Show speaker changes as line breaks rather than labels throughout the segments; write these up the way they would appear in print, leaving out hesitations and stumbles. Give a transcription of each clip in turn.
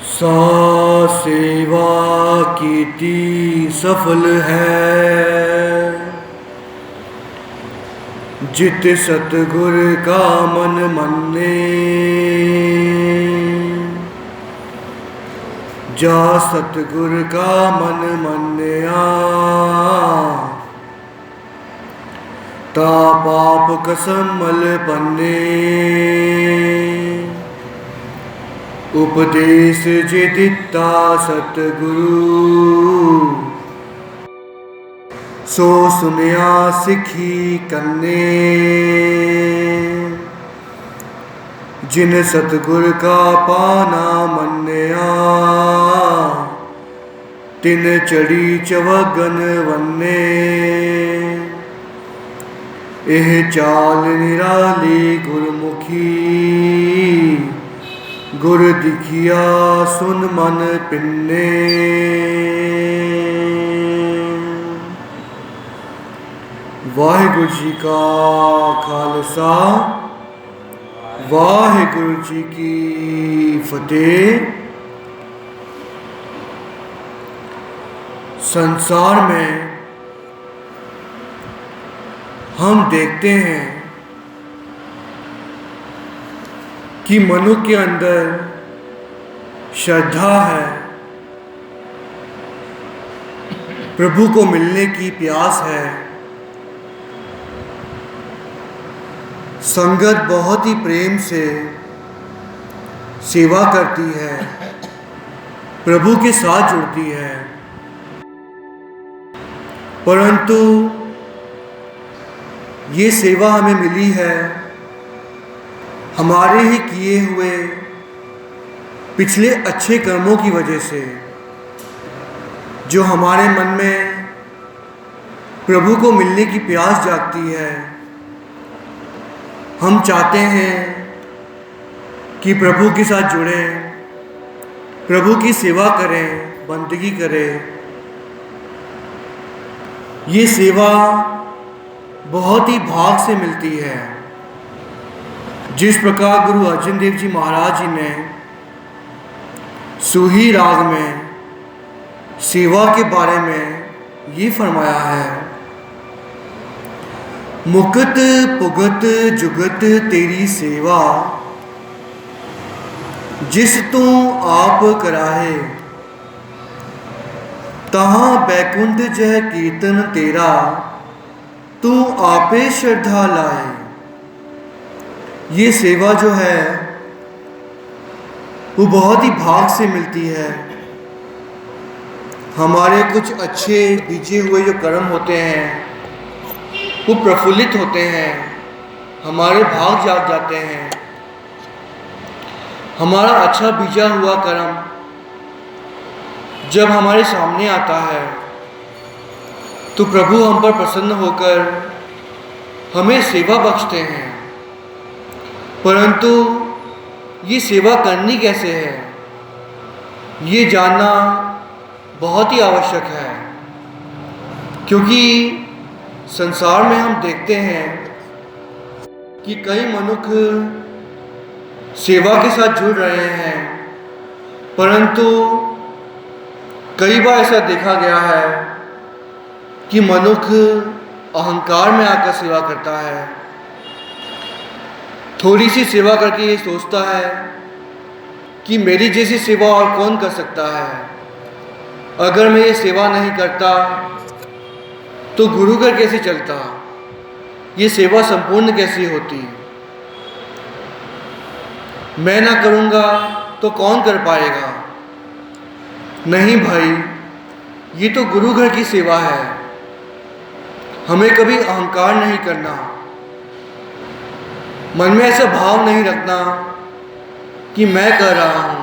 सा सेवा कीती सफल है, जित सतगुर का मन मन्ने। जा सतगुर का मन मन्निया, ता पाप कसम मल पन्ने। उपदेश जे दिता सतगुरु, सो सुनिया सिखी कन्ने। जिन सतगुर का पाना मन्निया, तिन चढ़ी चवगन वन्ने। एह चाल निराली गुरमुखी, गुर दिखिया सुन मन पिन्ने। वाहिगुरु जी का खालसा, वाहिगुरु जी की फतेह। संसार में हम देखते हैं कि मनुष्य के अंदर श्रद्धा है, प्रभु को मिलने की प्यास है, संगत बहुत ही प्रेम से सेवा करती है, प्रभु के साथ जुड़ती है। परंतु ये सेवा हमें मिली है हमारे ही किए हुए पिछले अच्छे कर्मों की वजह से, जो हमारे मन में प्रभु को मिलने की प्यास जागती है। हम चाहते हैं कि प्रभु के साथ जुड़ें, प्रभु की सेवा करें, बंदगी करें। ये सेवा बहुत ही भाग से मिलती है। जिस प्रकार गुरु अर्जन देव जी महाराज जी ने सूही राग में सेवा के बारे में ये फरमाया है, मुकत पुगत जुगत तेरी सेवा, जिस तू आप कराहे। तहाँ बैकुंठ जय कीर्तन तेरा, तू आपे श्रद्धा लाए। ये सेवा जो है वो बहुत ही भाग से मिलती है। हमारे कुछ अच्छे बीजे हुए जो कर्म होते हैं वो प्रफुल्लित होते हैं, हमारे भाग जाग जाते हैं। हमारा अच्छा बीजा हुआ कर्म जब हमारे सामने आता है तो प्रभु हम पर प्रसन्न होकर हमें सेवा बख्शते हैं। परंतु ये सेवा करनी कैसे है, ये जानना बहुत ही आवश्यक है। क्योंकि संसार में हम देखते हैं कि कई मनुष्य सेवा के साथ जुड़ रहे हैं, परंतु कई बार ऐसा देखा गया है कि मनुष्य अहंकार में आकर सेवा करता है। थोड़ी सी सेवा करके ये सोचता है कि मेरी जैसी सेवा और कौन कर सकता है। अगर मैं ये सेवा नहीं करता तो गुरु घर कैसे चलता, ये सेवा संपूर्ण कैसी होती। मैं ना करूँगा तो कौन कर पाएगा। नहीं भाई, ये तो गुरु घर की सेवा है। हमें कभी अहंकार नहीं करना, मन में ऐसा भाव नहीं रखना कि मैं कर रहा हूँ।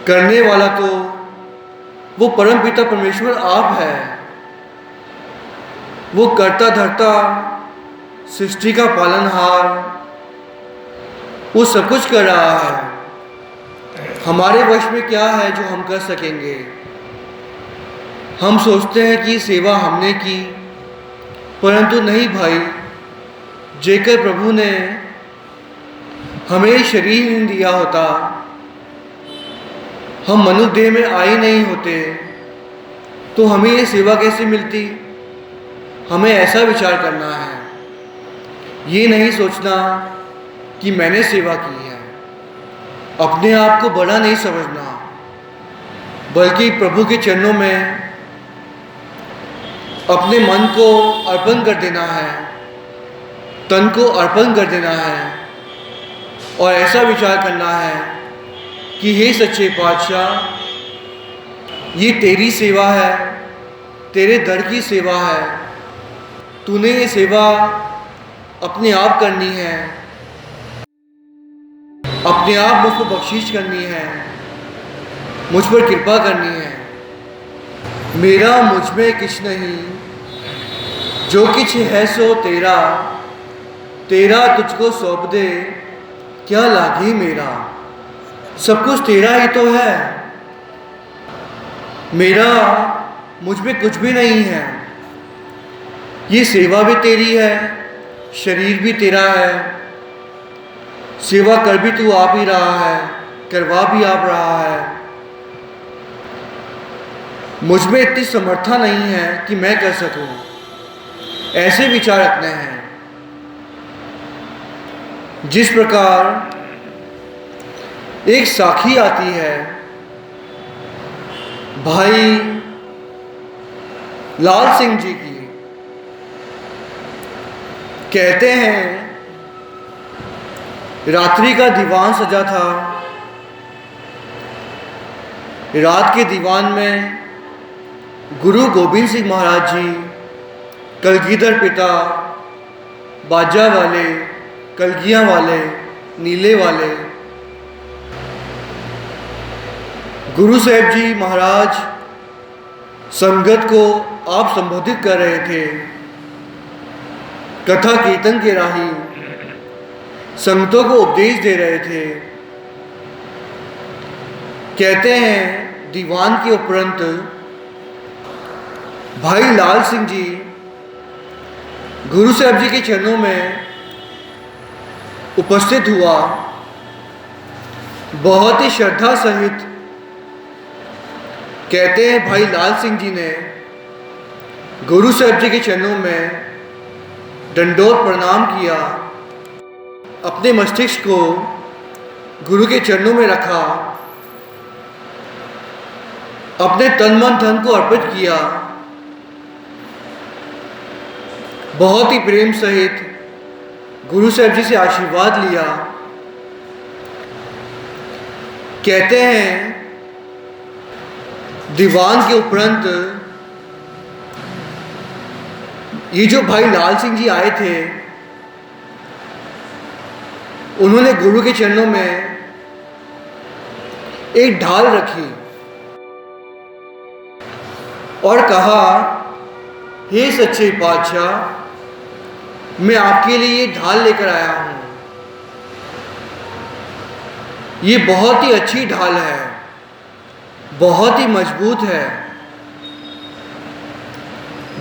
करने वाला तो वो परम पिता परमेश्वर आप है। वो करता धरता सृष्टि का पालनहार, वो सब कुछ कर रहा है। हमारे वश में क्या है जो हम कर सकेंगे। हम सोचते हैं कि सेवा हमने की, परंतु नहीं भाई, जेकर प्रभु ने हमें शरीर नहीं दिया होता हम मनुष्य देह में आ ही नहीं होते तो हमें ये सेवा कैसे मिलती। हमें ऐसा विचार करना है, ये नहीं सोचना कि मैंने सेवा की है। अपने आप को बड़ा नहीं समझना, बल्कि प्रभु के चरणों में अपने मन को अर्पण कर देना है, तन को अर्पण कर देना है और ऐसा विचार करना है कि हे सच्चे पातशाह, ये तेरी सेवा है, तेरे दर की सेवा है। तूने ये सेवा अपने आप करनी है, अपने आप मुझको बख्शीश करनी है, मुझ पर कृपा करनी है। मेरा मुझ में किछ नहीं, जो किछ है सो तेरा, तेरा तुझको सौंप दे क्या लागे मेरा। सब कुछ तेरा ही तो है, मेरा मुझ में कुछ भी नहीं है। ये सेवा भी तेरी है, शरीर भी तेरा है, सेवा कर भी तू आप ही रहा है, करवा भी आप रहा है। मुझ में इतनी समर्था नहीं है कि मैं कर सकूं, ऐसे विचार रखने हैं। जिस प्रकार एक साखी आती है भाई लाल सिंह जी की, कहते हैं रात्रि का दीवान सजा था। रात के दीवान में गुरु गोबिंद सिंह महाराज जी, कलगीधर पिता, बाजा वाले, कलगियाँ वाले, नीले वाले, गुरु साहब जी महाराज संगत को आप संबोधित कर रहे थे। कथा कीर्तन के राही संगतों को उपदेश दे रहे थे। कहते हैं दीवान के उपरंत भाई लाल सिंह जी गुरु साहब जी के चरणों में उपस्थित हुआ। बहुत ही श्रद्धा सहित कहते हैं भाई लाल सिंह जी ने गुरु साहब जी के चरणों में दंडोत प्रणाम किया, अपने मस्तिष्क को गुरु के चरणों में रखा, अपने तन मन धन को अर्पित किया। बहुत ही प्रेम सहित गुरु साहब जी से आशीर्वाद लिया। कहते हैं दीवान के उपरंत ये जो भाई लाल सिंह जी आए थे, उन्होंने गुरु के चरणों में एक ढाल रखी और कहा, हे सच्चे पातशाह, मैं आपके लिए ये ढाल लेकर आया हूं। ये बहुत ही अच्छी ढाल है, बहुत ही मजबूत है।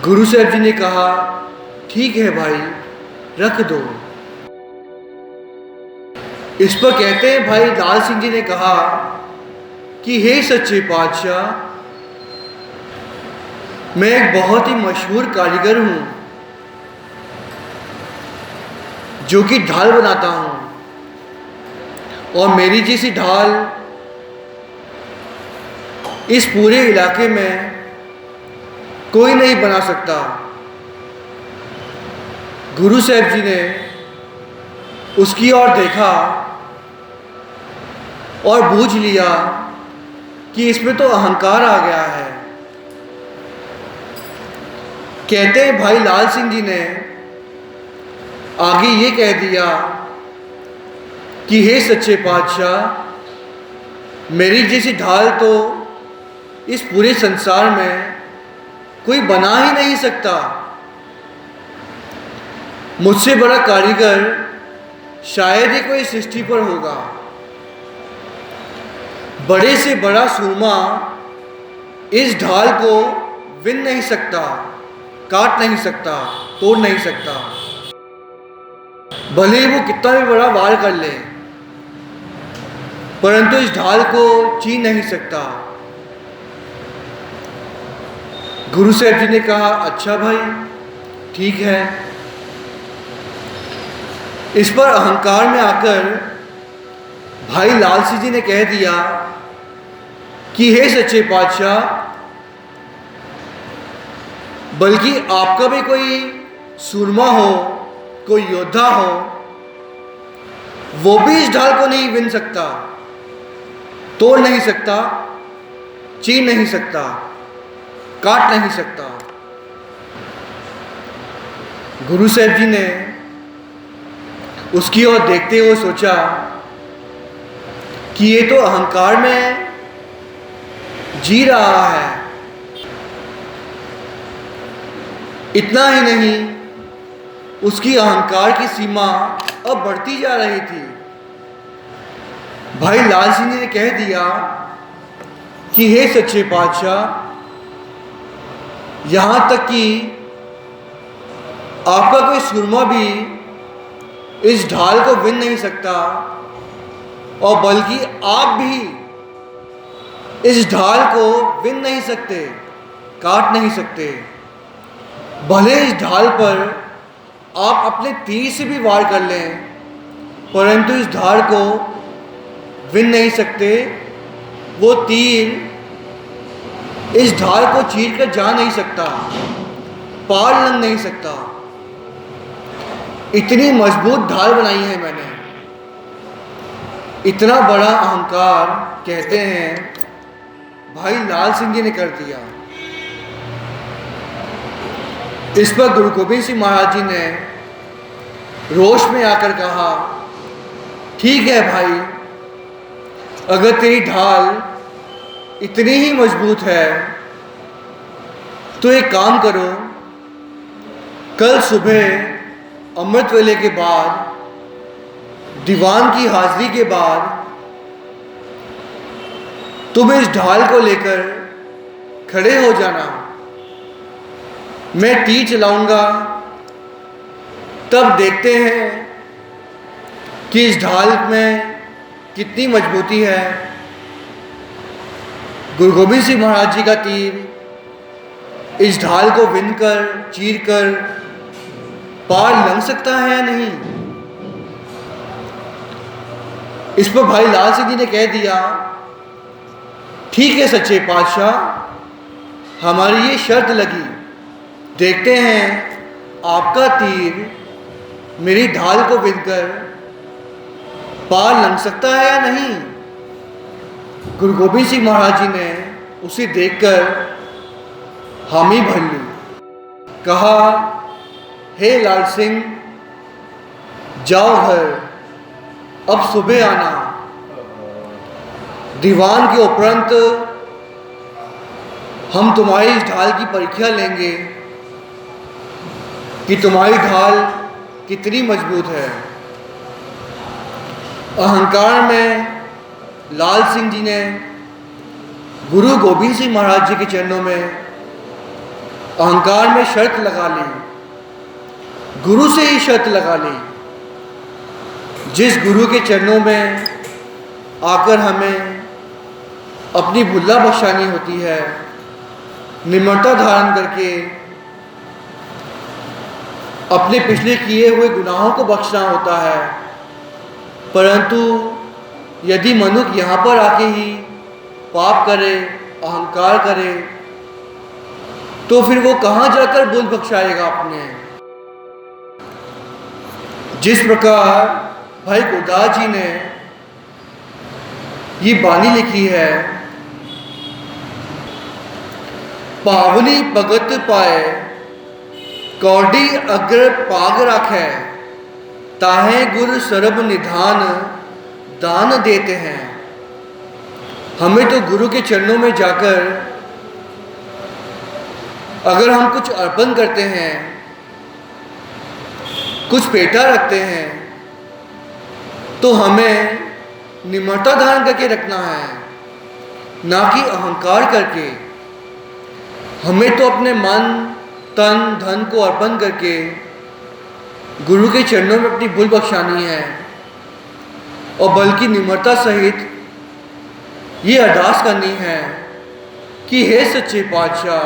गुरु साहब जी ने कहा, ठीक है भाई, रख दो। इस पर कहते हैं भाई लाल सिंह जी ने कहा कि हे सच्चे पातशाह, मैं एक बहुत ही मशहूर कारीगर हूं जो कि ढाल बनाता हूं, और मेरी जैसी ढाल इस पूरे इलाके में कोई नहीं बना सकता। गुरु साहब जी ने उसकी ओर देखा और बूझ लिया कि इसमें तो अहंकार आ गया है। कहते हैं भाई लाल सिंह जी ने आगे ये कह दिया कि हे सच्चे पातशाह, मेरी जैसी ढाल तो इस पूरे संसार में कोई बना ही नहीं सकता। मुझसे बड़ा कारीगर शायद ही कोई सृष्टि पर होगा। बड़े से बड़ा सूरमा इस ढाल को विन नहीं सकता, काट नहीं सकता, तोड़ नहीं सकता, भले ही वो कितना भी बड़ा वार कर ले। परंतु इस ढाल को छीन नहीं सकता। गुरु साहब जी ने कहा, अच्छा भाई ठीक है। इस पर अहंकार में आकर भाई लाल सिंह जी ने कह दिया कि हे सच्चे पातशाह, बल्कि आपका भी कोई सूरमा हो, कोई योद्धा हो, वो भी इस ढाल को नहीं विन सकता, तोड़ नहीं सकता, छीन नहीं सकता, काट नहीं सकता। गुरु साहब जी ने उसकी ओर देखते हुए सोचा कि ये तो अहंकार में जी रहा है। इतना ही नहीं, उसकी अहंकार की सीमा अब बढ़ती जा रही थी। भाई लाल सिंह ने कह दिया कि हे सच्चे पातशाह, यहां तक कि आपका कोई सूरमा भी इस ढाल को विन नहीं सकता, और बल्कि आप भी इस ढाल को विन नहीं सकते, काट नहीं सकते। भले इस ढाल पर आप अपने तीर से भी वार कर लें, परंतु इस ढाल को विन नहीं सकते। वो तीर इस ढाल को चीर कर जा नहीं सकता, पार लंघ नहीं सकता। इतनी मजबूत ढाल बनाई है मैंने। इतना बड़ा अहंकार, कहते हैं, भाई लाल सिंह जी ने कर दिया। इस पर गुरु गोबिंद सिंह महाराज जी ने रोष में आकर कहा, ठीक है भाई, अगर तेरी ढाल इतनी ही मजबूत है तो एक काम करो, कल सुबह अमृत वेले के बाद, दीवान की हाजिरी के बाद, तुम इस ढाल को लेकर खड़े हो जाना। मैं तीर चलाऊंगा, तब देखते हैं कि इस ढाल में कितनी मजबूती है। गुरु गोबिंद सिंह महाराज जी का तीर इस ढाल को विन कर, चीर कर पार लंघ सकता है या नहीं। इस पर भाई लाल सिंह जी ने कह दिया, ठीक है सच्चे पातशाह, हमारी ये शर्त लगी, देखते हैं आपका तीर मेरी ढाल को विनकर पार लंघ सकता है या नहीं। गुरु गोबिंद सिंह महाराज जी ने उसे देखकर हामी भर ली। कहा, हे लाल सिंह, जाओ घर, अब सुबह आना। दीवान के उपरंत हम तुम्हारी इस ढाल की परीक्षा लेंगे कि तुम्हारी ढाल कितनी मजबूत है। अहंकार में लाल सिंह जी ने गुरु गोबिंद सिंह महाराज जी के चरणों में अहंकार में शर्त लगा ली, गुरु से ही शर्त लगा ली। जिस गुरु के चरणों में आकर हमें अपनी भुल्ला बख्शानी होती है, निम्रता धारण करके अपने पिछले किए हुए गुनाहों को बख्शना होता है, परंतु यदि मनुष्य यहाँ पर आके ही पाप करे, अहंकार करे, तो फिर वो कहाँ जाकर भूल बख्शाएगा अपने। जिस प्रकार भाई गुरदास जी ने ये बानी लिखी है, पावनी भगत पाए कौडी अग्र पाग राखे, ताहे गुर सरब निधान दान देते हैं। हमें तो गुरु के चरणों में जाकर अगर हम कुछ अर्पण करते हैं, कुछ पेटा रखते हैं, तो हमें निम्रता धारण करके रखना है, ना कि अहंकार करके। हमें तो अपने मन, तन, धन को अर्पण करके गुरु के चरणों में अपनी भूल बख्शानी है, और बल्कि निम्रता सहित ये अरदास करनी है कि हे सच्चे पातशाह,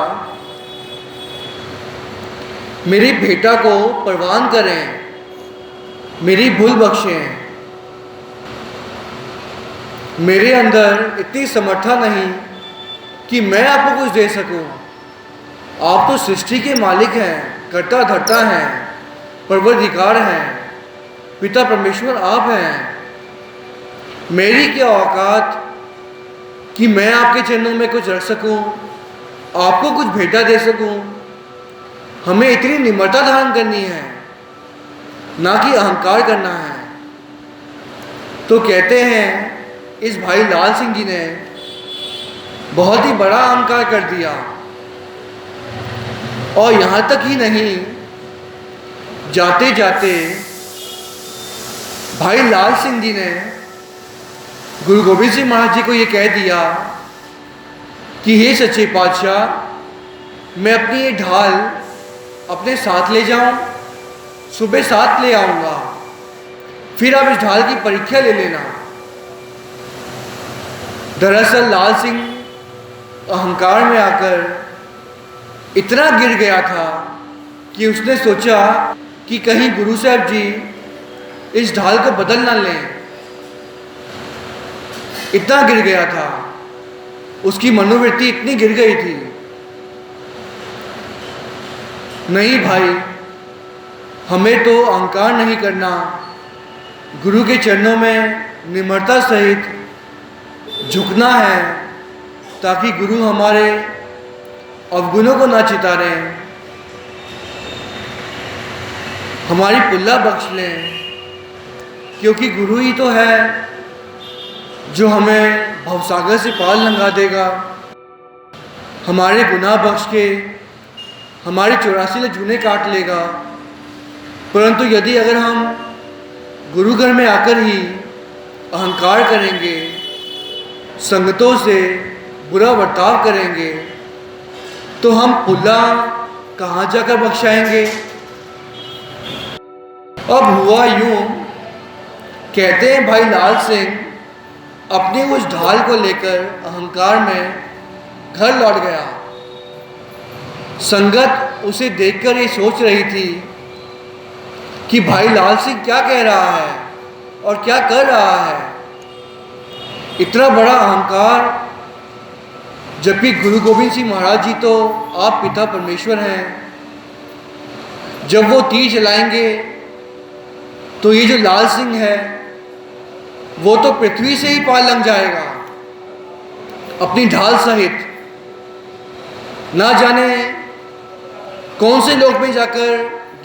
मेरे बेटा को परवान करें, मेरी भूल बख्शें। मेरे अंदर इतनी समर्था नहीं कि मैं आपको कुछ दे सकूं। आप तो सृष्टि के मालिक हैं, कर्ता धर्ता हैं, परवरदिगार हैं, पिता परमेश्वर आप हैं। मेरी क्या औकात कि मैं आपके चरणों में कुछ रख सकूं, आपको कुछ भेंटा दे सकूं। हमें इतनी निम्रता धारण करनी है, ना कि अहंकार करना है। तो कहते हैं इस भाई लाल सिंह जी ने बहुत ही बड़ा अहंकार कर दिया, और यहाँ तक ही नहीं, जाते जाते भाई लाल सिंह जी ने गुरु गोबिंद सिंह महाराज जी को ये कह दिया कि हे सच्चे पातशाह, मैं अपनी ये ढाल अपने साथ ले जाऊं, सुबह साथ ले आऊँगा, फिर आप इस ढाल की परीक्षा ले लेना। दरअसल लाल सिंह अहंकार में आकर इतना गिर गया था कि उसने सोचा कि कहीं गुरु साहब जी इस ढाल को बदल ना लें। इतना गिर गया था, उसकी मनोवृत्ति इतनी गिर गई थी। नहीं भाई, हमें तो अहंकार नहीं करना, गुरु के चरणों में निम्रता सहित झुकना है, ताकि गुरु हमारे अवगुणों को ना चितारें, हमारी पुल्ला बख्श लें। क्योंकि गुरु ही तो है जो हमें भवसागर से पार लंघा देगा, हमारे गुनाह बख्श के हमारे 84 जूने काट लेगा। परंतु यदि अगर हम गुरु घर में आकर ही अहंकार करेंगे, संगतों से बुरा बर्ताव करेंगे, तो हम पुल्ला कहाँ जाकर बख्शाएंगे। अब हुआ यूं, कहते हैं भाई लाल सिंह अपनी उस ढाल को लेकर अहंकार में घर लौट गया। संगत उसे देखकर ये सोच रही थी कि भाई लाल सिंह क्या कह रहा है और क्या कर रहा है। इतना बड़ा अहंकार, जबकि गुरु गोबिंद सिंह महाराज जी तो आप पिता परमेश्वर हैं। जब वो तीर चलाएंगे तो ये जो लाल सिंह है वो तो पृथ्वी से ही पार लंघ जाएगा अपनी ढाल सहित। ना जाने कौन से लोक में जाकर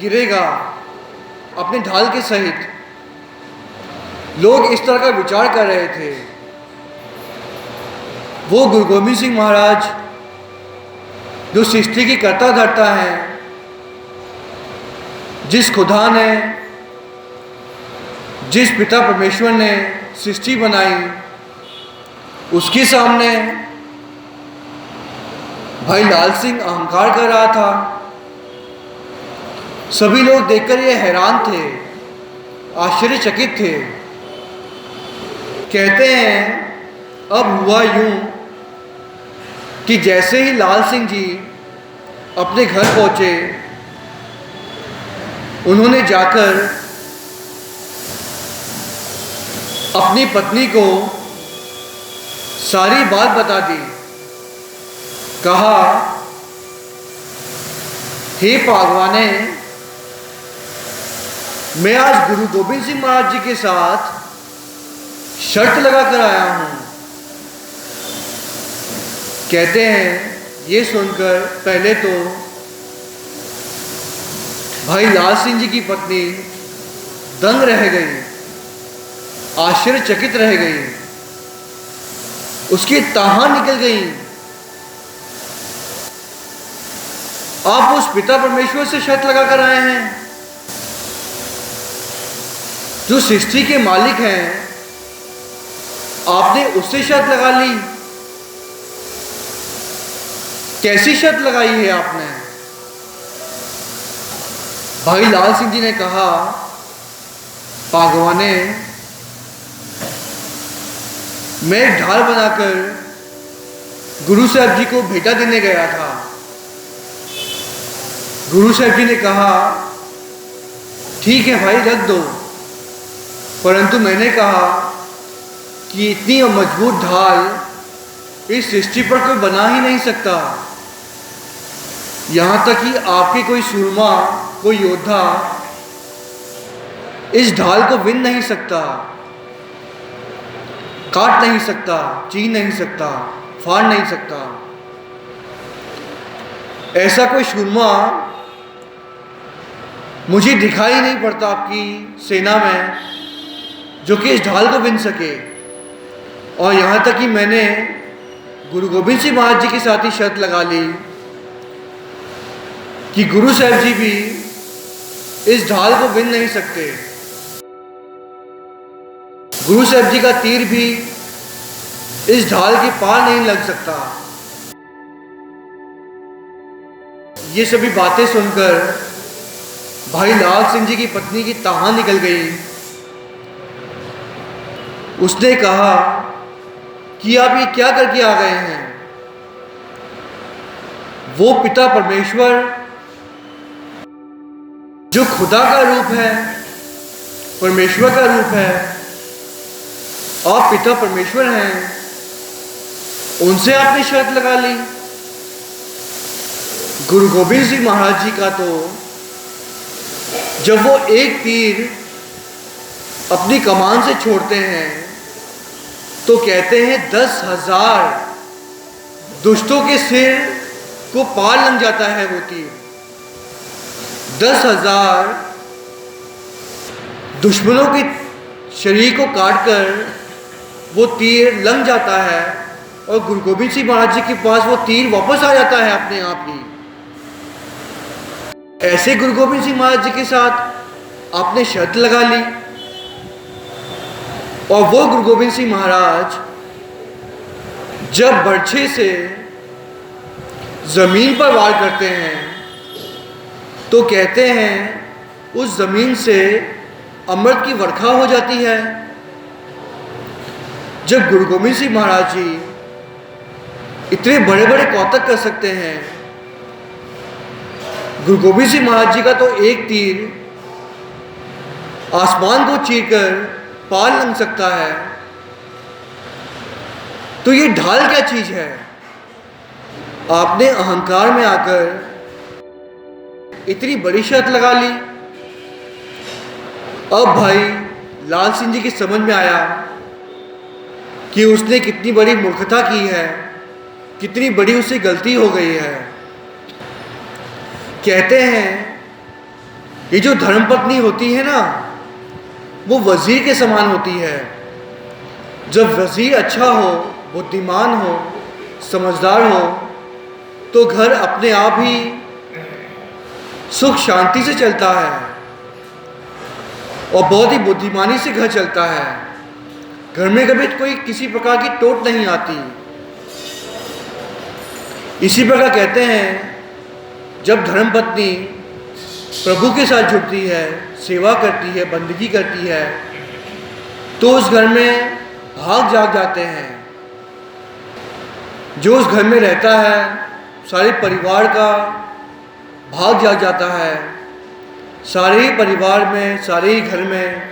गिरेगा अपने ढाल के सहित। लोग इस तरह का विचार कर रहे थे। वो गुरु गोबिंद सिंह महाराज जो सृष्टि की कर्ता धर्ता है, जिस खुदा ने, जिस पिता परमेश्वर ने सृष्टि बनाई, उसके सामने भाई लाल सिंह अहंकार कर रहा था। सभी लोग देखकर ये हैरान थे, आश्चर्यचकित थे। कहते हैं अब हुआ यूं कि जैसे ही लाल सिंह जी अपने घर पहुंचे, उन्होंने जाकर अपनी पत्नी को सारी बात बता दी। कहा, हे पागवाने, मैं आज गुरु गोबिंद सिंह महाराज जी के साथ शर्त लगा कर आया हूं। कहते हैं ये सुनकर पहले तो भाई लाल सिंह जी की पत्नी दंग रह गई, आश्चर्यचकित रह गई, उसकी ताहां निकल गई। आप उस पिता परमेश्वर से शर्त लगा कर आए हैं जो सृष्टि के मालिक हैं, आपने उससे शर्त लगा ली। कैसी शर्त लगाई है आपने? भाई लाल सिंह जी ने कहा, पागवाने, मैं एक ढाल बनाकर गुरु साहब जी को भेंटा देने गया था। गुरु साहब जी ने कहा, ठीक है भाई रख दो, परंतु मैंने कहा कि इतनी मजबूत ढाल इस सृष्टि पर कोई बना ही नहीं सकता। यहाँ तक कि आपके कोई सूरमा, कोई योद्धा इस ढाल को विन नहीं सकता, काट नहीं सकता, चीर नहीं सकता, फाड़ नहीं सकता। ऐसा कोई सूरमा मुझे दिखाई नहीं पड़ता आपकी सेना में जो कि इस ढाल को विन सके। और यहाँ तक कि मैंने गुरु गोबिंद सिंह महाराज जी के साथ ही शर्त लगा ली कि गुरु साहब जी भी इस ढाल को विन नहीं सकते। गुरु साहब जी का तीर भी इस ढाल के पार नहीं लग सकता। ये सभी बातें सुनकर भाई लाल सिंह जी की पत्नी की तहां निकल गई। उसने कहा कि आप ये क्या करके आ गए हैं? वो पिता परमेश्वर जो खुदा का रूप है, परमेश्वर का रूप है, आप पिता परमेश्वर हैं, उनसे आपने शर्त लगा ली। गुरु गोबिंद सिंह महाराज जी का तो जब वो एक तीर अपनी कमान से छोड़ते हैं तो कहते हैं 10,000 दुष्टों के सिर को पार लग जाता है वो तीर। 10,000 दुश्मनों के शरीर को काटकर वो तीर लग जाता है और गुरु गोबिंद सिंह महाराज जी के पास वो तीर वापस आ जाता है अपने आप ही। ऐसे गुरु गोबिंद सिंह महाराज जी के साथ आपने शर्त लगा ली और वो गुरु गोबिंद सिंह महाराज जब बर्छे से जमीन पर वार करते हैं तो कहते हैं उस जमीन से अमृत की वर्षा हो जाती है। जब गुरु गोबिंद सिंह महाराज जी इतने बड़े बड़े कौतक कर सकते हैं, गुरु गोबिंद सिंह महाराज जी का तो एक तीर आसमान को चीरकर पार लग सकता है, तो ये ढाल क्या चीज है? आपने अहंकार में आकर इतनी बड़ी शर्त लगा ली। अब भाई लाल सिंह जी की समझ में आया कि उसने कितनी बड़ी मूर्खता की है, कितनी बड़ी उससे गलती हो गई है। कहते हैं ये जो धर्मपत्नी होती है ना, वो वजीर के समान होती है। जब वजीर अच्छा हो, बुद्धिमान हो, समझदार हो, तो घर अपने आप ही सुख शांति से चलता है और बहुत ही बुद्धिमानी से घर चलता है। घर में कभी कोई किसी प्रकार की टोट नहीं आती। इसी प्रकार कहते हैं जब धर्मपत्नी प्रभु के साथ जुड़ती है, सेवा करती है, बंदगी करती है, तो उस घर में भाग जाग जाते हैं। जो उस घर में रहता है सारे परिवार का भाग जाग जाता है। सारे ही परिवार में, सारे ही घर में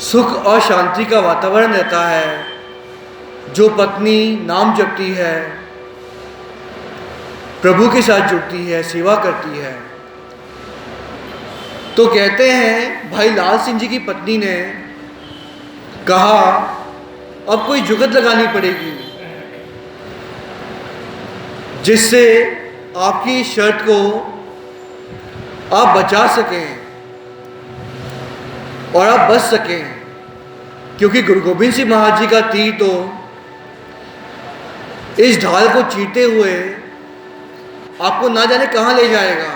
सुख और शांति का वातावरण रहता है। जो पत्नी नाम जपती है, प्रभु के साथ जुड़ती है, सेवा करती है, तो कहते हैं भाई लाल सिंह जी की पत्नी ने कहा अब कोई जुगत लगानी पड़ेगी जिससे आपकी शर्त को आप बचा सकें और आप बच सकें, क्योंकि गुरु गोबिंद सिंह महाराज जी का तीर तो इस ढाल को चीरते हुए आपको ना जाने कहां ले जाएगा।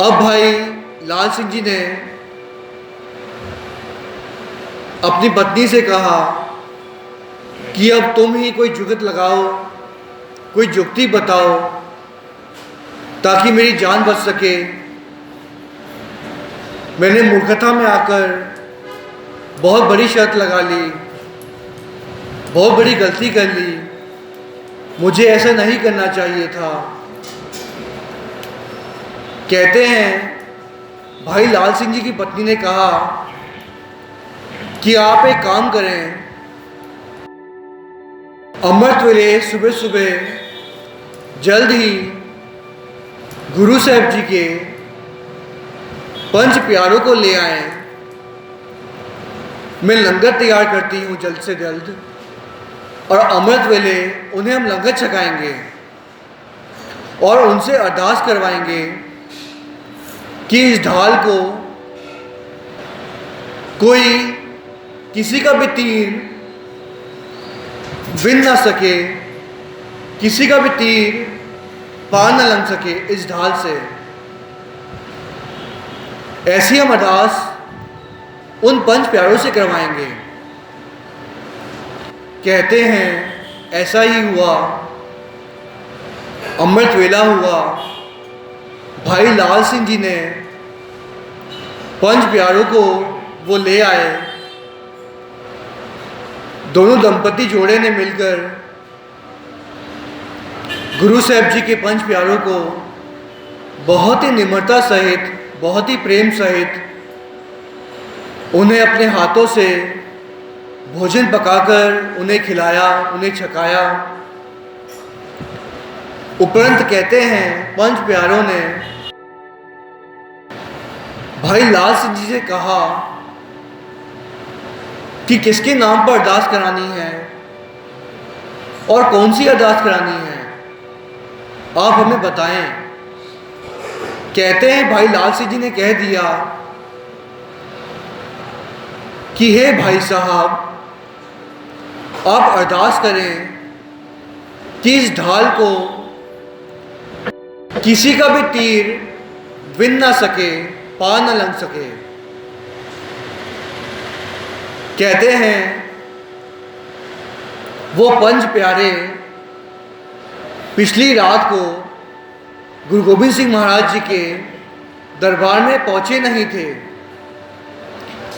अब भाई लाल सिंह जी ने अपनी पत्नी से कहा कि अब तुम ही कोई जुगत लगाओ, कोई जुक्ति बताओ ताकि मेरी जान बच सके। मैंने मूर्खता में आकर बहुत बड़ी शर्त लगा ली, बहुत बड़ी गलती कर ली, मुझे ऐसा नहीं करना चाहिए था। कहते हैं भाई लाल सिंह जी की पत्नी ने कहा कि आप एक काम करें, अमृत वेले सुबह सुबह जल्द ही गुरु साहब जी के पंच प्यारों को ले आए। मैं लंगर तैयार करती हूँ जल्द से जल्द, और अमृत वेले उन्हें हम लंगर छकाएंगे और उनसे अरदास करवाएंगे कि इस ढाल को कोई किसी का भी तीर बिन ना सके, किसी का भी तीर पार न लग सके इस ढाल से। ऐसी हम अरदास उन पंच प्यारों से करवाएंगे। कहते हैं ऐसा ही हुआ, अमृत वेला हुआ। भाई लाल सिंह जी ने पंच प्यारों को वो ले आए। दोनों दंपति जोड़े ने मिलकर गुरु साहब जी के पंच प्यारों को बहुत ही निम्रता सहित, बहुत ही प्रेम सहित उन्हें अपने हाथों से भोजन पकाकर उन्हें खिलाया, उन्हें छकाया। उपरंत कहते हैं पंच प्यारों ने भाई लाल सिंह जी से कहा कि किसके नाम पर अरदास करानी है और कौन सी अरदास करानी है, आप हमें बताएं। कहते हैं भाई लाल सिंह जी ने कह दिया कि हे भाई साहब, आप अरदास करें कि इस ढाल को किसी का भी तीर बिन ना सके, पार न लग सके। कहते हैं वो पंच प्यारे पिछली रात को गुरु गोबिंद सिंह महाराज जी के दरबार में पहुंचे नहीं थे।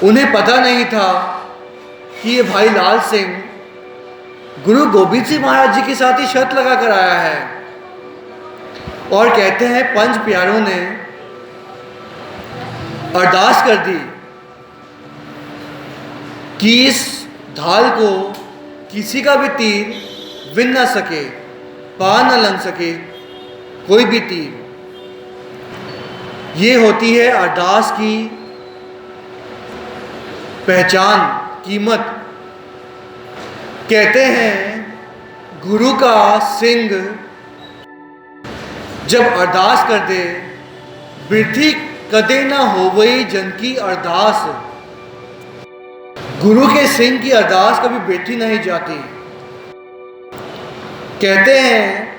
उन्हें पता नहीं था कि ये भाई लाल सिंह गुरु गोबिंद सिंह महाराज जी के साथ ही शर्त लगा कर आया है। और कहते हैं पंच प्यारों ने अरदास कर दी कि इस ढाल को किसी का भी तीर बिन ना सके, पार न लग सके कोई भी तीर। ये होती है अरदास की पहचान, कीमत। कहते हैं गुरु का सिंह जब अरदास कर दे, वृद्धि कदे ना होवई जन की अरदास। गुरु के सिंह की अरदास कभी बेटी नहीं जाती। कहते हैं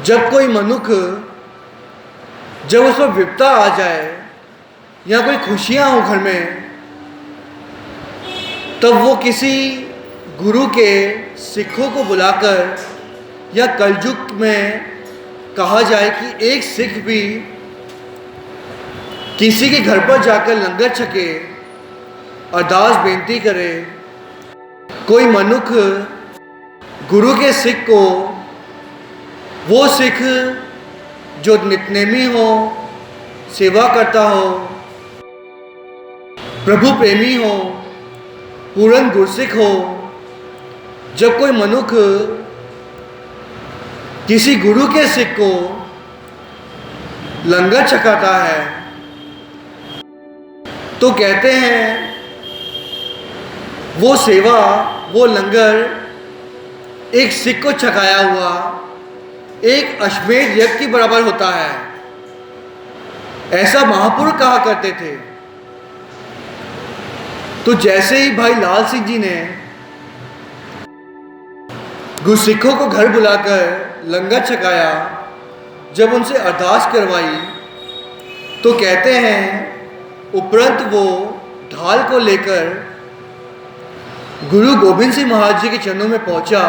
जब कोई मनुष्य, जब उस पर विपदा आ जाए या कोई खुशियां हो घर में, तब वो किसी गुरु के सिखों को बुलाकर, या कलयुग में कहा जाए कि एक सिख भी किसी के घर पर जाकर लंगर छके, अरदास बेनती करे। कोई मनुष्य गुरु के सिख को, वो सिख जो नितनेमी हो, सेवा करता हो, प्रभु प्रेमी हो, पूर्ण गुरसिख हो, जब कोई मनुष्य किसी गुरु के सिख को लंगर छकाता है, तो कहते हैं वो सेवा, वो लंगर एक सिख को छकाया हुआ एक अश्वमेध यज्ञ के बराबर होता है। ऐसा महापुरुष कहा करते थे। तो जैसे ही भाई लाल सिंह जी ने गुरसिखों को घर बुलाकर लंगर छकाया, जब उनसे अरदास करवाई, तो कहते हैं उपरंत वो ढाल को लेकर गुरु गोबिंद सिंह महाराज जी के चरणों में पहुंचा।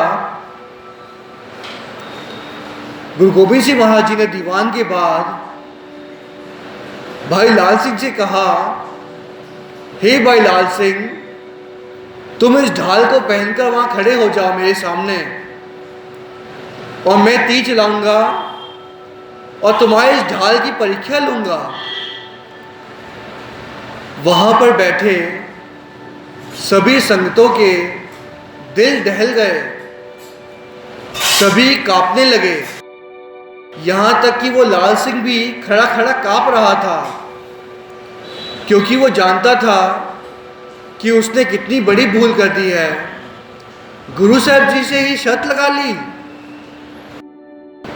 गुरु गोबिंद सिंह महाराज जी ने दीवान के बाद भाई लाल सिंह से कहा हे भाई लाल सिंह, तुम इस ढाल को पहनकर वहां खड़े हो जाओ मेरे सामने, और मैं तीर चलाऊंगा और तुम्हारे इस ढाल की परीक्षा लूंगा। वहां पर बैठे सभी संगतों के दिल दहल गए, सभी कांपने लगे। यहां तक कि वो लाल सिंह भी खड़ा खड़ा कांप रहा था, क्योंकि वो जानता था कि उसने कितनी बड़ी भूल कर दी है। गुरु साहब जी से ही शर्त लगा ली,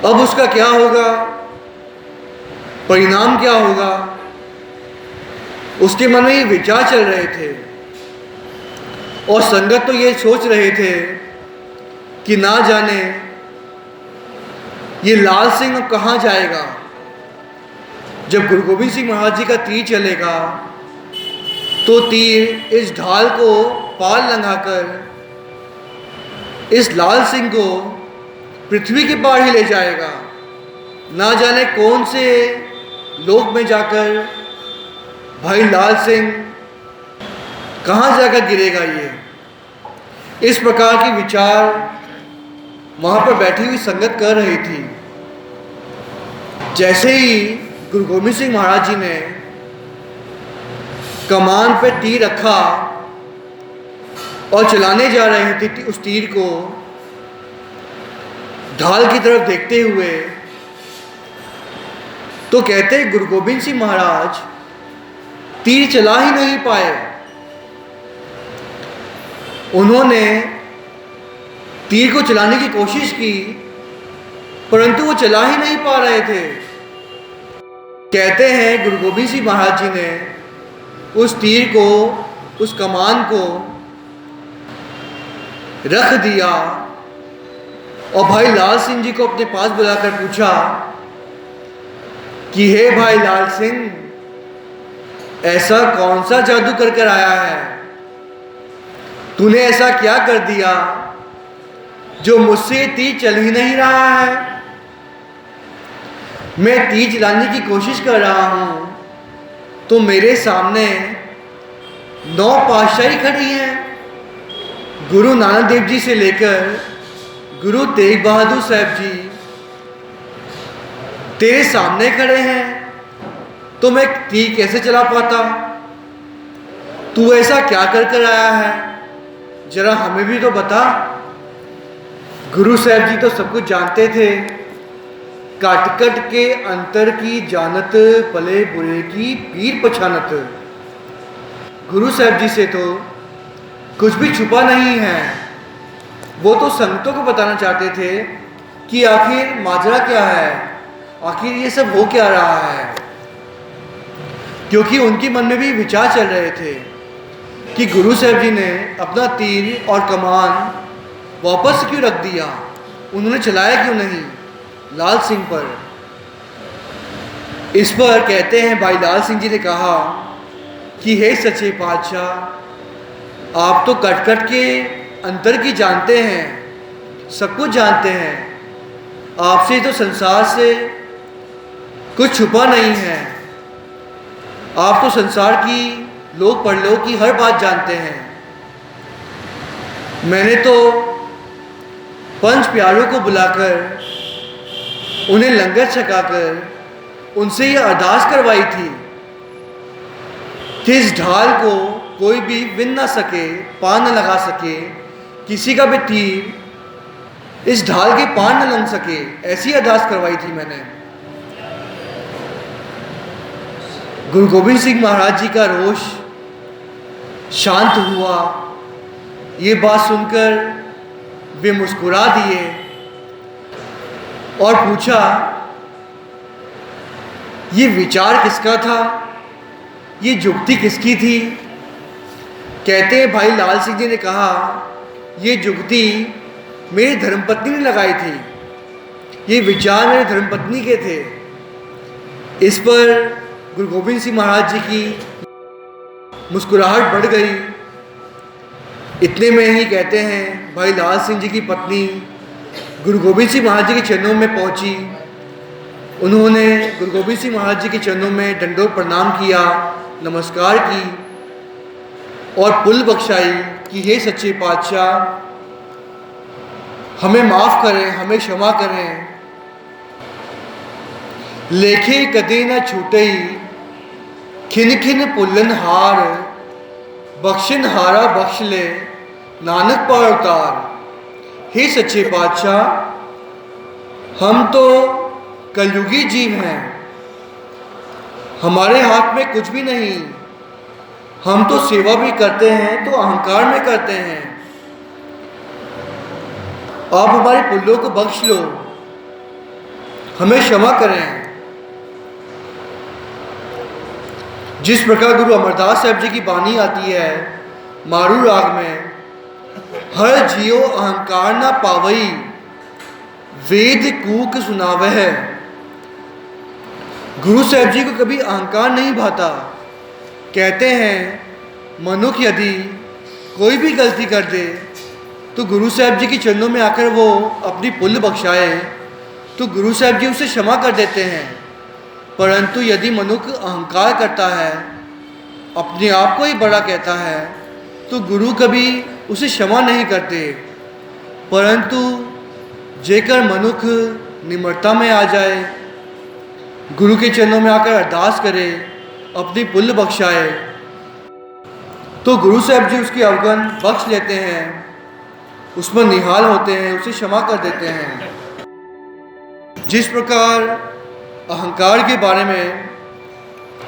अब उसका क्या होगा, परिणाम क्या होगा। उसके मन में ये विचार चल रहे थे, और संगत तो ये सोच रहे थे कि ना जाने ये लाल सिंह अब कहाँ जाएगा। जब गुरु गोविंद सिंह महाराज जी का तीर चलेगा तो तीर इस ढाल को पार लंघाकर इस लाल सिंह को पृथ्वी के पार ही ले जाएगा। ना जाने कौन से लोक में जाकर भाई लाल सिंह कहाँ जाकर गिरेगा। ये इस प्रकार के विचार वहां पर बैठी हुई संगत कर रही थी। जैसे ही गुरु गोविंद सिंह महाराज जी ने कमान पे तीर रखा और चलाने जा रहे थे उस तीर को, ढाल की तरफ देखते हुए, तो कहते गुरु गोविंद सिंह महाराज तीर चला ही नहीं पाए। उन्होंने तीर को चलाने की कोशिश की, परंतु वो चला ही नहीं पा रहे थे। कहते हैं गुरु गोविंद सिंह महाराज जी ने उस तीर को, उस कमान को रख दिया और भाई लाल सिंह जी को अपने पास बुलाकर पूछा कि हे भाई लाल सिंह, ऐसा कौन सा जादू कर कर आया है, तूने ऐसा क्या कर दिया जो मुझसे तीर चल ही नहीं रहा है। मैं तीर चलाने की कोशिश कर रहा हूं तो मेरे सामने 9 पातशाही खड़ी हैं, गुरु नानक देव जी से लेकर गुरु तेग बहादुर साहब जी तेरे सामने खड़े हैं, तो मैं तीर कैसे चला पाता। तू ऐसा क्या कर कर आया है, जरा हमें भी तो बता। गुरु साहब जी तो सब कुछ जानते थे। कट कट के अंतर की जानत, भले बुरे की पीर पछानत। गुरु साहब जी से तो कुछ भी छुपा नहीं है। वो तो संगतों को बताना चाहते थे कि आखिर माजरा क्या है, आखिर ये सब हो क्या रहा है। क्योंकि उनके मन में भी विचार चल रहे थे कि गुरु साहब जी ने अपना तीर और कमान वापस क्यों रख दिया, उन्होंने चलाया क्यों नहीं लाल सिंह पर। इस पर कहते हैं भाई लाल सिंह जी ने कहा कि हे सच्चे पातशाह, आप तो कट कट के अंतर की जानते हैं, सब कुछ जानते हैं। आपसे तो संसार से कुछ छुपा नहीं है। आप तो संसार की, लोक परलोक की हर बात जानते हैं। मैंने तो पंच प्यारों को बुलाकर उन्हें लंगर छकाकर उनसे ये अरदास करवाई थी कि इस ढाल को कोई भी विन ना सके, पार न लगा सके, किसी का भी तीर इस ढाल के पार न लग सके, ऐसी अरदास करवाई थी मैंने। गुरु गोविंद सिंह महाराज जी का रोष शांत हुआ। ये बात सुनकर वे मुस्कुरा दिए और पूछा, ये विचार किसका था, ये जुक्ति किसकी थी। कहते हैं भाई लाल सिंह जी ने कहा, ये जुक्ति मेरी धर्मपत्नी ने लगाई थी, ये विचार मेरी धर्मपत्नी के थे। इस पर गुरु गोविंद सिंह महाराज जी की मुस्कुराहट बढ़ गई। इतने में ही कहते हैं भाई लाल सिंह जी की पत्नी गुरु गोविंद सिंह महाराज जी के चरणों में पहुंची। उन्होंने गुरु गोविंद सिंह महाराज जी के चरणों में दंडोत प्रणाम किया, नमस्कार की और पुल बख्शाई कि हे सच्चे पातशाह, हमें माफ़ करें, हमें क्षमा करें। लेखे कदे न छूटे खिन खिन पुलन हार, बख्शन हारा बख्श ले नानक पार उतार। हे सच्चे पातशाह, हम तो कलयुगी जीव हैं, हमारे हाथ में कुछ भी नहीं। हम तो सेवा भी करते हैं तो अहंकार में करते हैं। आप हमारे पुल्लों को बख्श लो, हमें क्षमा करें। जिस प्रकार गुरु अमरदास साहब जी की बानी आती है मारू राग में, हर जियो अहंकार ना पावई, वेद कूक सुनावह है। गुरु साहब जी को कभी अहंकार नहीं भाता। कहते हैं मनुष्य यदि कोई भी गलती कर दे तो गुरु साहब जी के चरणों में आकर वो अपनी पुल बख्शाए तो गुरु साहब जी उसे क्षमा कर देते हैं। परंतु यदि मनुष्य अहंकार करता है, अपने आप को ही बड़ा कहता है, तो गुरु कभी उसे क्षमा नहीं करते। परंतु जेकर मनुष्य निम्रता में आ जाए, गुरु के चरणों में आकर अरदास करे, अपनी पुल बख्शाए, तो गुरु साहब जी उसकी अवगुण बख्श लेते हैं, उस पर निहाल होते हैं, उसे क्षमा कर देते हैं। जिस प्रकार अहंकार के बारे में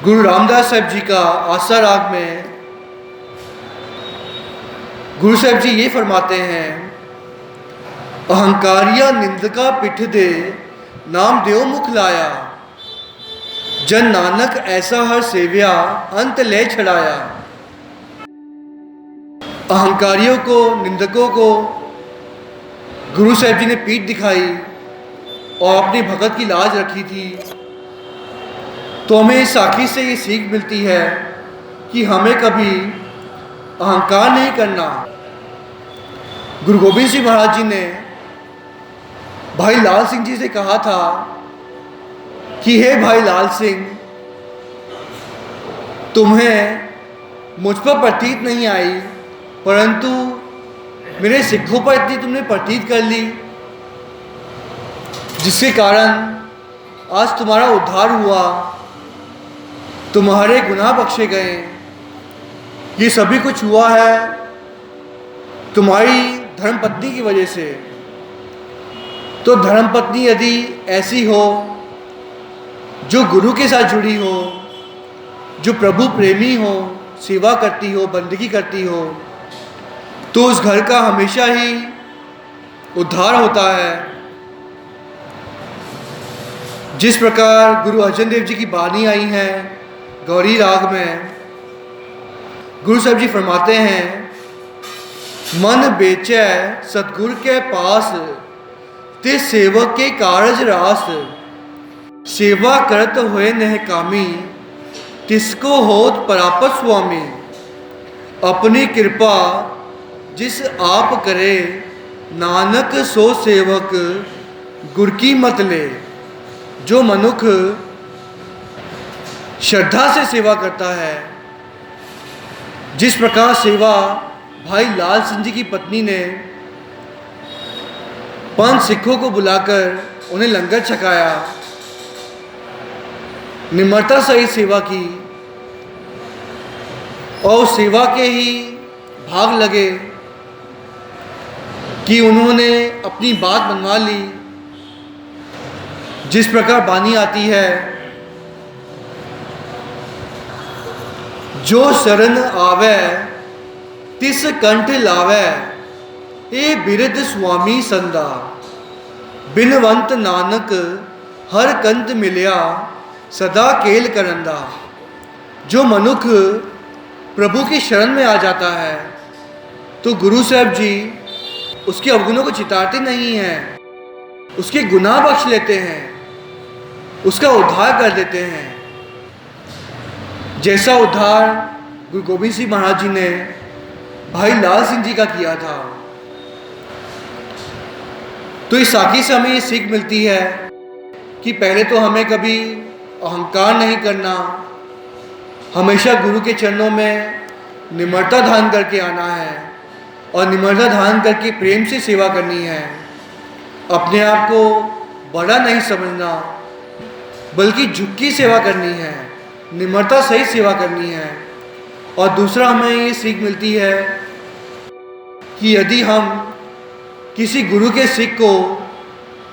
गुरु रामदास साहब जी का आसा राग में गुरु साहब जी ये फरमाते हैं, अहंकारिया निंदका पिठ दे, नाम देव मुख लाया, जन नानक ऐसा हर सेव्या, अंत ले छड़ाया। अहंकारियों को, निंदकों को गुरु साहब जी ने पीठ दिखाई और अपनी भगत की लाज रखी थी। तो हमें इस साखी से ये सीख मिलती है कि हमें कभी अहंकार नहीं करना। गुरु गोबिंद सिंह महाराज जी ने भाई लाल सिंह जी से कहा था कि हे भाई लाल सिंह, तुम्हें मुझ पर प्रतीत नहीं आई, परंतु मेरे सिखों पर इतनी तुमने प्रतीत कर ली, जिसके कारण आज तुम्हारा उद्धार हुआ, तुम्हारे गुनाह बख्शे गए। ये सभी कुछ हुआ है तुम्हारी धर्मपत्नी की वजह से। तो धर्मपत्नी यदि ऐसी हो, जो गुरु के साथ जुड़ी हो, जो प्रभु प्रेमी हो, सेवा करती हो, बंदगी करती हो, तो उस घर का हमेशा ही उद्धार होता है। जिस प्रकार गुरु अर्जन देव जी की बानी आई है गौरी राग में, गुरु साहब जी फरमाते हैं, मन बेचै सतगुर के पास, ते सेवक के कारज रास, सेवा करत हुए नह कामी, तिसको होत परापत स्वामी। अपनी कृपा जिस आप करे, नानक सो सेवक गुर की मत ले। जो मनुष्य श्रद्धा से सेवा करता है, जिस प्रकार सेवा भाई लाल सिंह जी की पत्नी ने 5 सिखों को बुलाकर उन्हें लंगर छकाया, निम्रता सहित सेवा की, और सेवा के ही भाग लगे कि उन्होंने अपनी बात मनवा ली। जिस प्रकार बानी आती है, जो शरण आवे तिस कंठ लावे, ए बिरद स्वामी संदा, बिनवंत नानक हर कंत मिलिया, सदा केल करंदा। जो मनुष्य प्रभु की शरण में आ जाता है तो गुरु साहब जी उसके अवगुणों को चितारते नहीं हैं, उसके गुनाह बख्श लेते हैं, उसका उद्धार कर देते हैं। जैसा उद्धार गुरु गोबिंद सिंह महाराज जी ने भाई लाल सिंह जी का किया था। तो इस साखी से हमें ये सीख मिलती है कि पहले तो हमें कभी अहंकार नहीं करना, हमेशा गुरु के चरणों में निम्रता धारण करके आना है और निम्रता धारण करके प्रेम से सेवा करनी है। अपने आप को बड़ा नहीं समझना, बल्कि झुक की सेवा करनी है, निम्रता सही सेवा करनी है। और दूसरा हमें ये सीख मिलती है कि यदि हम किसी गुरु के सिख को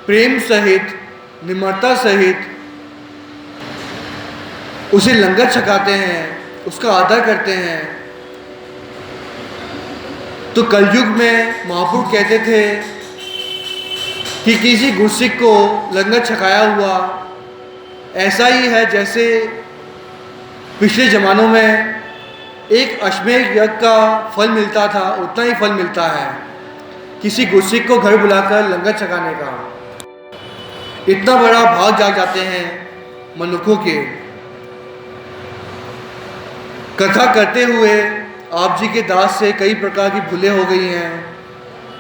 प्रेम सहित, निम्रता सहित उसे लंगर छकाते हैं, उसका आदर करते हैं, तो कलयुग में महापुरुष कहते थे कि किसी गुरसिख को लंगर छकाया हुआ ऐसा ही है जैसे पिछले ज़मानों में एक अश्वमेध यज्ञ का फल मिलता था, उतना ही फल मिलता है किसी गुरसिख को घर बुलाकर लंगर छकाने का। इतना बड़ा भाग जाग जाते हैं मनुष्यों के। कथा करते हुए आप जी के दास से कई प्रकार की भूलें हो गई हैं।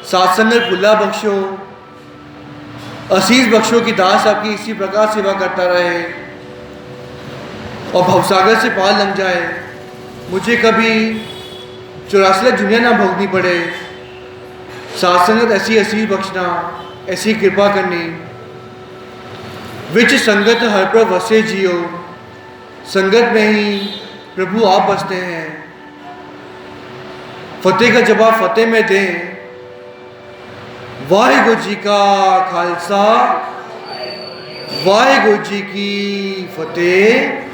सत्संग में भुला बख्शो, आशीष बख्शो की दास आपकी इसी प्रकार सेवा करता रहे और भवसागर से पार लग जाए। मुझे कभी 84 दुनिया ना भोगनी पड़े। सत्संगत ऐसी आशीष बख्शना, ऐसी कृपा करनी। विच संगत हर पर वसे जियो, संगत में ही प्रभु आप बसते हैं। फतेह का जवाब फतेह में दें। वाहिगुरु जी का खालसा, वाहिगुरु जी की फतेह।